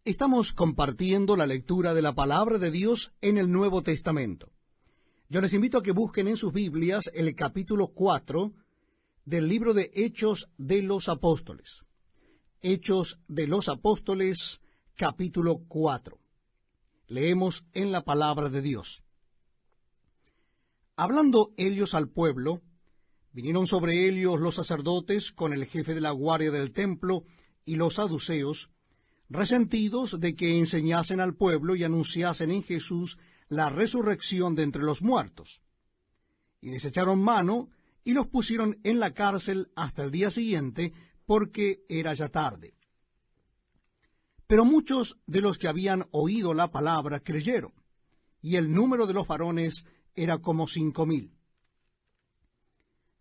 Estamos compartiendo la lectura de la Palabra de Dios en el Nuevo Testamento. Yo les invito a que busquen en sus Biblias el capítulo 4 del libro de Hechos de los Apóstoles. Hechos de los Apóstoles, capítulo 4. Leemos en la Palabra de Dios. Hablando ellos al pueblo, vinieron sobre ellos los sacerdotes con el jefe de la guardia del templo y los saduceos, resentidos de que enseñasen al pueblo y anunciasen en Jesús la resurrección de entre los muertos. Y les echaron mano y los pusieron en la cárcel hasta el día siguiente, porque era ya tarde. Pero muchos de los que habían oído la palabra creyeron, y el número de los varones era como 5,000.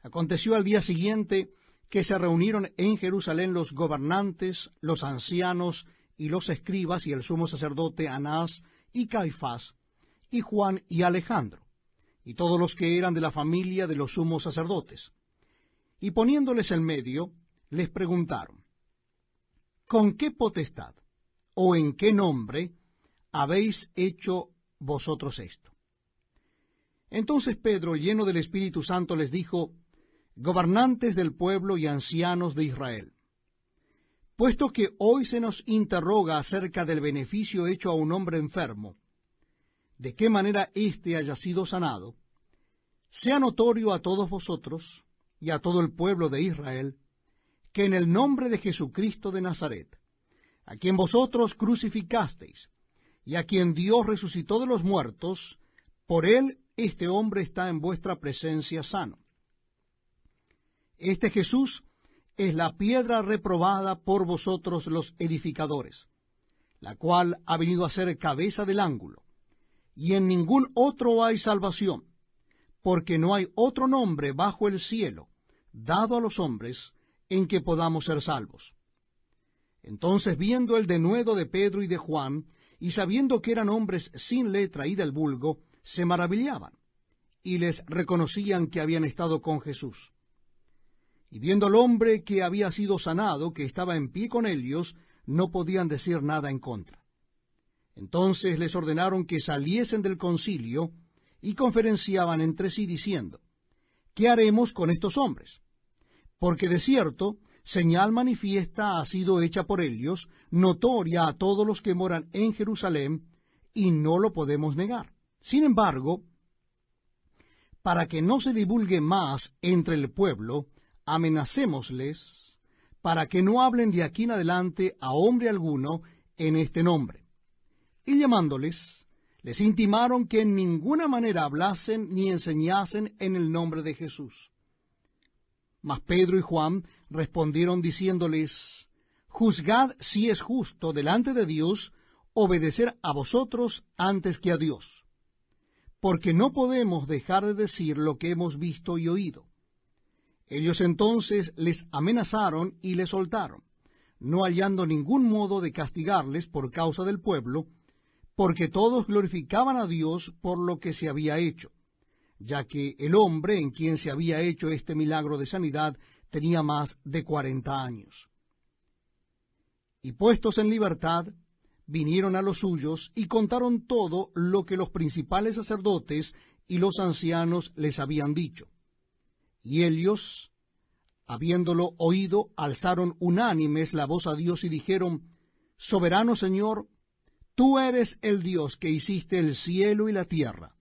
Aconteció al día siguiente que se reunieron en Jerusalén los gobernantes, los ancianos y los escribas y el sumo sacerdote Anás y Caifás, y Juan y Alejandro, y todos los que eran de la familia de los sumos sacerdotes. Y poniéndoles en medio, les preguntaron: ¿con qué potestad o en qué nombre habéis hecho vosotros esto? Entonces Pedro, lleno del Espíritu Santo, les dijo: gobernantes del pueblo y ancianos de Israel, puesto que hoy se nos interroga acerca del beneficio hecho a un hombre enfermo, de qué manera éste haya sido sanado, sea notorio a todos vosotros y a todo el pueblo de Israel, que en el nombre de Jesucristo de Nazaret, a quien vosotros crucificasteis, y a quien Dios resucitó de los muertos, por él este hombre está en vuestra presencia sano. Este Jesús es la piedra reprobada por vosotros los edificadores, la cual ha venido a ser cabeza del ángulo, y en ningún otro hay salvación, porque no hay otro nombre bajo el cielo dado a los hombres en que podamos ser salvos. Entonces, viendo el denuedo de Pedro y de Juan, y sabiendo que eran hombres sin letra y del vulgo, se maravillaban, y les reconocían que habían estado con Jesús. Y viendo al hombre que había sido sanado, que estaba en pie con ellos, no podían decir nada en contra. Entonces les ordenaron que saliesen del concilio, y conferenciaban entre sí, diciendo: ¿qué haremos con estos hombres? Porque de cierto, señal manifiesta ha sido hecha por ellos, notoria a todos los que moran en Jerusalén, y no lo podemos negar. Sin embargo, para que no se divulgue más entre el pueblo, amenacémosles, para que no hablen de aquí en adelante a hombre alguno en este nombre. Y llamándoles, les intimaron que en ninguna manera hablasen ni enseñasen en el nombre de Jesús. Mas Pedro y Juan respondieron diciéndoles: juzgad si es justo delante de Dios obedecer a vosotros antes que a Dios, porque no podemos dejar de decir lo que hemos visto y oído. Ellos entonces les amenazaron y les soltaron, no hallando ningún modo de castigarles por causa del pueblo, porque todos glorificaban a Dios por lo que se había hecho, ya que el hombre en quien se había hecho este milagro de sanidad tenía más de 40 años. Y puestos en libertad, vinieron a los suyos y contaron todo lo que los principales sacerdotes y los ancianos les habían dicho. Y ellos, habiéndolo oído, alzaron unánimes la voz a Dios y dijeron: soberano Señor, tú eres el Dios que hiciste el cielo y la tierra,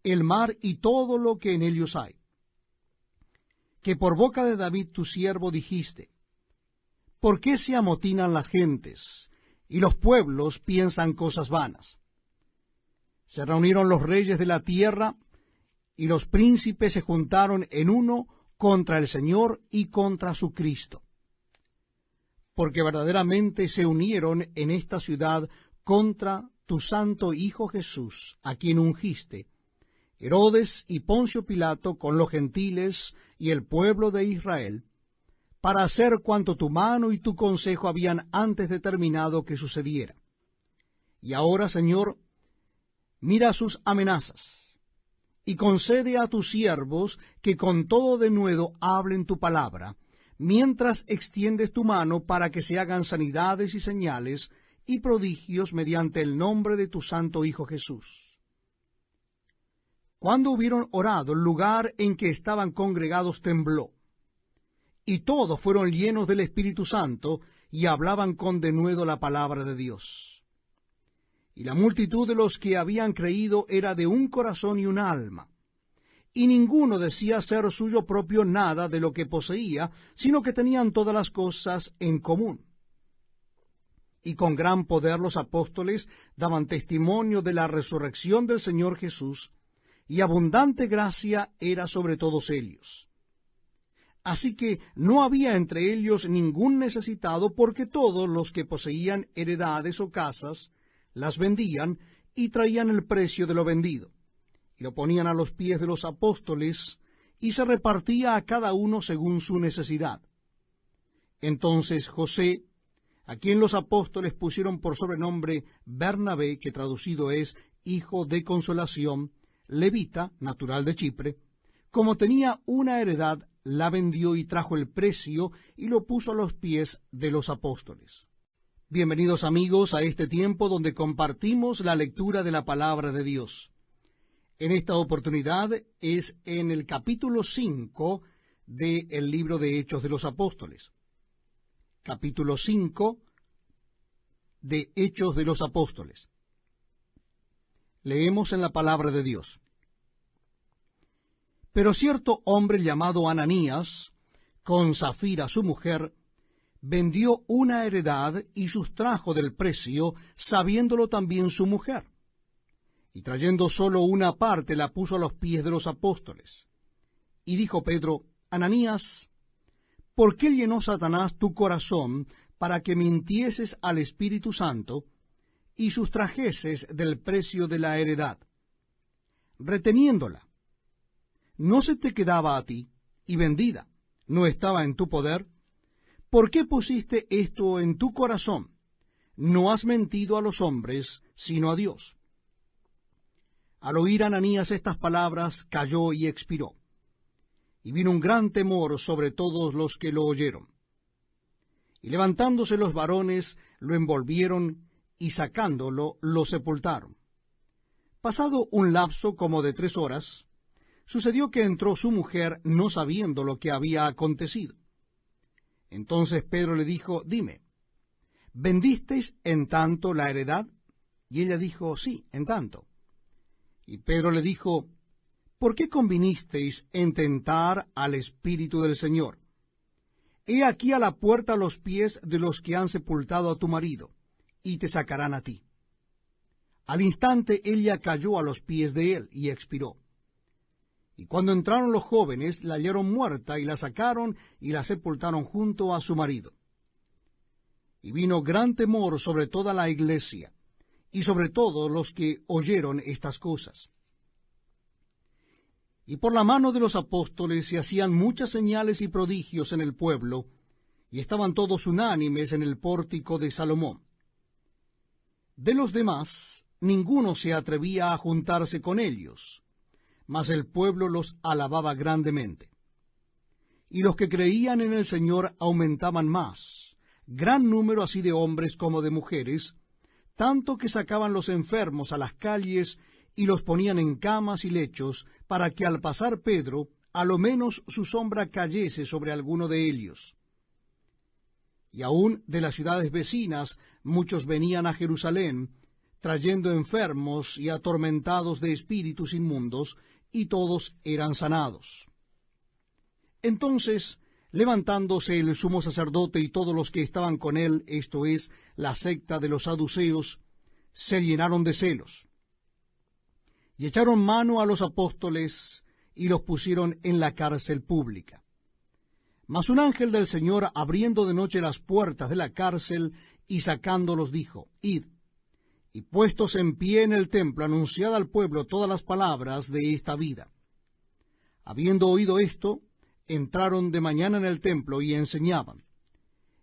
el mar y todo lo que en ellos hay. Que por boca de David tu siervo dijiste: ¿por qué se amotinan las gentes, y los pueblos piensan cosas vanas? Se reunieron los reyes de la tierra, y los príncipes se juntaron en uno contra el Señor y contra su Cristo. Porque verdaderamente se unieron en esta ciudad contra tu santo Hijo Jesús, a quien ungiste, Herodes y Poncio Pilato con los gentiles y el pueblo de Israel, para hacer cuanto tu mano y tu consejo habían antes determinado que sucediera. Y ahora, Señor, mira sus amenazas, y concede a tus siervos que con todo denuedo hablen tu palabra, mientras extiendes tu mano para que se hagan sanidades y señales y prodigios mediante el nombre de tu santo Hijo Jesús. Cuando hubieron orado, el lugar en que estaban congregados tembló, y todos fueron llenos del Espíritu Santo, y hablaban con denuedo la palabra de Dios. Y la multitud de los que habían creído era de un corazón y una alma, y ninguno decía ser suyo propio nada de lo que poseía, sino que tenían todas las cosas en común. Y con gran poder los apóstoles daban testimonio de la resurrección del Señor Jesús, y abundante gracia era sobre todos ellos. Así que no había entre ellos ningún necesitado, porque todos los que poseían heredades o casas las vendían y traían el precio de lo vendido, y lo ponían a los pies de los apóstoles, y se repartía a cada uno según su necesidad. Entonces José, a quien los apóstoles pusieron por sobrenombre Bernabé, que traducido es hijo de consolación, levita, natural de Chipre, como tenía una heredad, la vendió y trajo el precio y lo puso a los pies de los apóstoles. Bienvenidos amigos a este tiempo donde compartimos la lectura de la palabra de Dios. En esta oportunidad es en el capítulo 5 del libro de Hechos de los Apóstoles. Capítulo 5 de Hechos de los Apóstoles. Leemos en la palabra de Dios. Pero cierto hombre llamado Ananías, con Safira su mujer, vendió una heredad y sustrajo del precio, sabiéndolo también su mujer. Y trayendo solo una parte, la puso a los pies de los apóstoles. Y dijo Pedro: Ananías, ¿por qué llenó Satanás tu corazón para que mintieses al Espíritu Santo y sustrajeses del precio de la heredad, reteniéndola? ¿No se te quedaba a ti, y vendida no estaba en tu poder? ¿Por qué pusiste esto en tu corazón? No has mentido a los hombres, sino a Dios. Al oír Ananías estas palabras, cayó y expiró. Y vino un gran temor sobre todos los que lo oyeron. Y levantándose los varones, lo envolvieron, y sacándolo, lo sepultaron. Pasado un lapso como de 3 horas, sucedió que entró su mujer, no sabiendo lo que había acontecido. Entonces Pedro le dijo: Dime, ¿vendisteis en tanto la heredad? Y ella dijo: Sí, en tanto. Y Pedro le dijo: ¿por qué convinisteis en tentar al Espíritu del Señor? He aquí a la puerta los pies de los que han sepultado a tu marido, y te sacarán a ti. Al instante ella cayó a los pies de él, y expiró. Y cuando entraron los jóvenes, la hallaron muerta, y la sacaron, y la sepultaron junto a su marido. Y vino gran temor sobre toda la iglesia, y sobre todos los que oyeron estas cosas. Y por la mano de los apóstoles se hacían muchas señales y prodigios en el pueblo, y estaban todos unánimes en el pórtico de Salomón. De los demás, ninguno se atrevía a juntarse con ellos, mas el pueblo los alababa grandemente. Y los que creían en el Señor aumentaban más, gran número así de hombres como de mujeres, tanto que sacaban los enfermos a las calles y los ponían en camas y lechos, para que al pasar Pedro, a lo menos su sombra cayese sobre alguno de ellos. Y aun de las ciudades vecinas muchos venían a Jerusalén, trayendo enfermos y atormentados de espíritus inmundos, y todos eran sanados. Entonces, levantándose el sumo sacerdote y todos los que estaban con él, esto es, la secta de los saduceos, se llenaron de celos, y echaron mano a los apóstoles, y los pusieron en la cárcel pública. Mas un ángel del Señor, abriendo de noche las puertas de la cárcel, y sacándolos, dijo: Id, y puestos en pie en el templo, anunciad al pueblo todas las palabras de esta vida. Habiendo oído esto, entraron de mañana en el templo y enseñaban.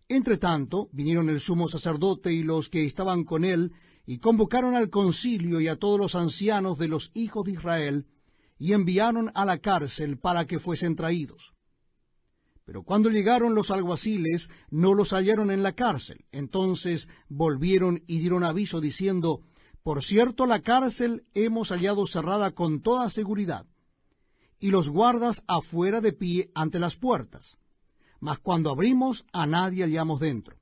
Entre tanto, vinieron el sumo sacerdote y los que estaban con él, y convocaron al concilio y a todos los ancianos de los hijos de Israel, y enviaron a la cárcel para que fuesen traídos. Pero cuando llegaron los alguaciles, no los hallaron en la cárcel. Entonces volvieron y dieron aviso, diciendo, por cierto, la cárcel hemos hallado cerrada con toda seguridad, y los guardas afuera de pie ante las puertas. Mas cuando abrimos, a nadie hallamos dentro.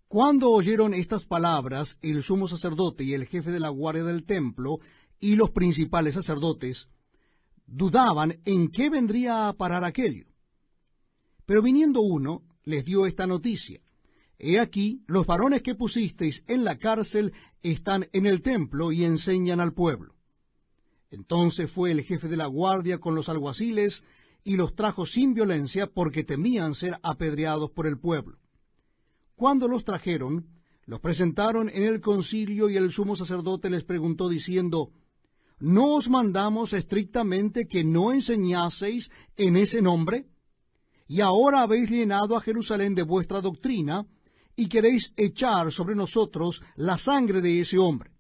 Cuando oyeron estas palabras, el sumo sacerdote y el jefe de la guardia del templo y los principales sacerdotes dudaban en qué vendría a parar aquello. Pero viniendo uno, les dio esta noticia: He aquí, los varones que pusisteis en la cárcel están en el templo y enseñan al pueblo. Entonces fue el jefe de la guardia con los alguaciles y los trajo sin violencia, porque temían ser apedreados por el pueblo. Cuando los trajeron, los presentaron en el concilio, y el sumo sacerdote les preguntó diciendo, ¿no os mandamos estrictamente que no enseñaseis en ese nombre? Y ahora habéis llenado a Jerusalén de vuestra doctrina, y queréis echar sobre nosotros la sangre de ese hombre.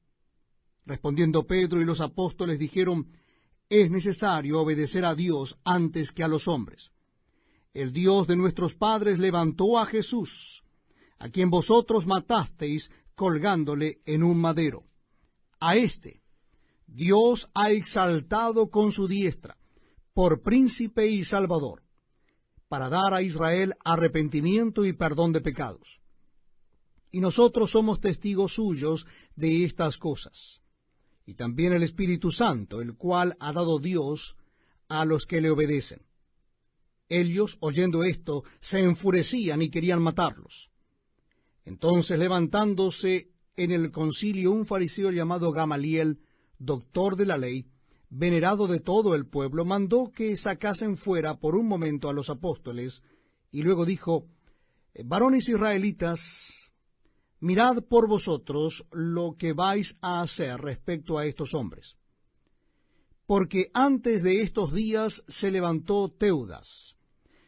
Respondiendo Pedro y los apóstoles dijeron, es necesario obedecer a Dios antes que a los hombres. El Dios de nuestros padres levantó a Jesús, a quien vosotros matasteis colgándole en un madero. A éste Dios ha exaltado con su diestra por príncipe y salvador, para dar a Israel arrepentimiento y perdón de pecados. Y nosotros somos testigos suyos de estas cosas, y también el Espíritu Santo, el cual ha dado Dios a los que le obedecen. Ellos, oyendo esto, se enfurecían y querían matarlos. Entonces, levantándose en el concilio un fariseo llamado Gamaliel, doctor de la ley, venerado de todo el pueblo, mandó que sacasen fuera por un momento a los apóstoles, y luego dijo, varones israelitas, mirad por vosotros lo que vais a hacer respecto a estos hombres. Porque antes de estos días se levantó Teudas,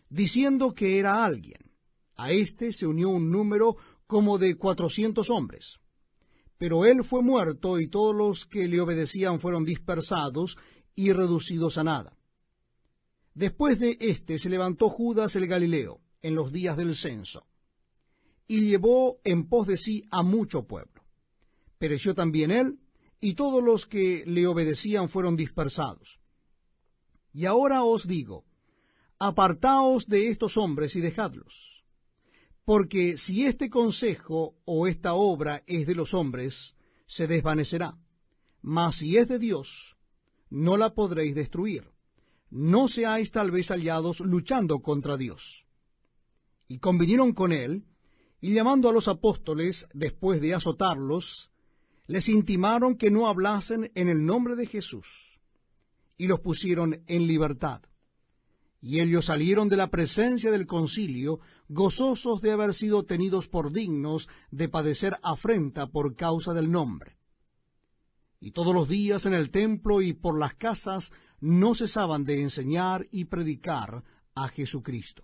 diciendo que era alguien. A éste se unió un número como de 400 hombres. Pero él fue muerto, y todos los que le obedecían fueron dispersados y reducidos a nada. Después de éste se levantó Judas el Galileo, en los días del censo, y llevó en pos de sí a mucho pueblo. Pereció también él, y todos los que le obedecían fueron dispersados. Y ahora os digo, apartaos de estos hombres y dejadlos, porque si este consejo o esta obra es de los hombres, se desvanecerá, mas si es de Dios, no la podréis destruir. No seáis tal vez aliados luchando contra Dios. Y convinieron con él, y llamando a los apóstoles, después de azotarlos, les intimaron que no hablasen en el nombre de Jesús, y los pusieron en libertad. Y ellos salieron de la presencia del concilio, gozosos de haber sido tenidos por dignos de padecer afrenta por causa del nombre. Y todos los días en el templo y por las casas no cesaban de enseñar y predicar a Jesucristo.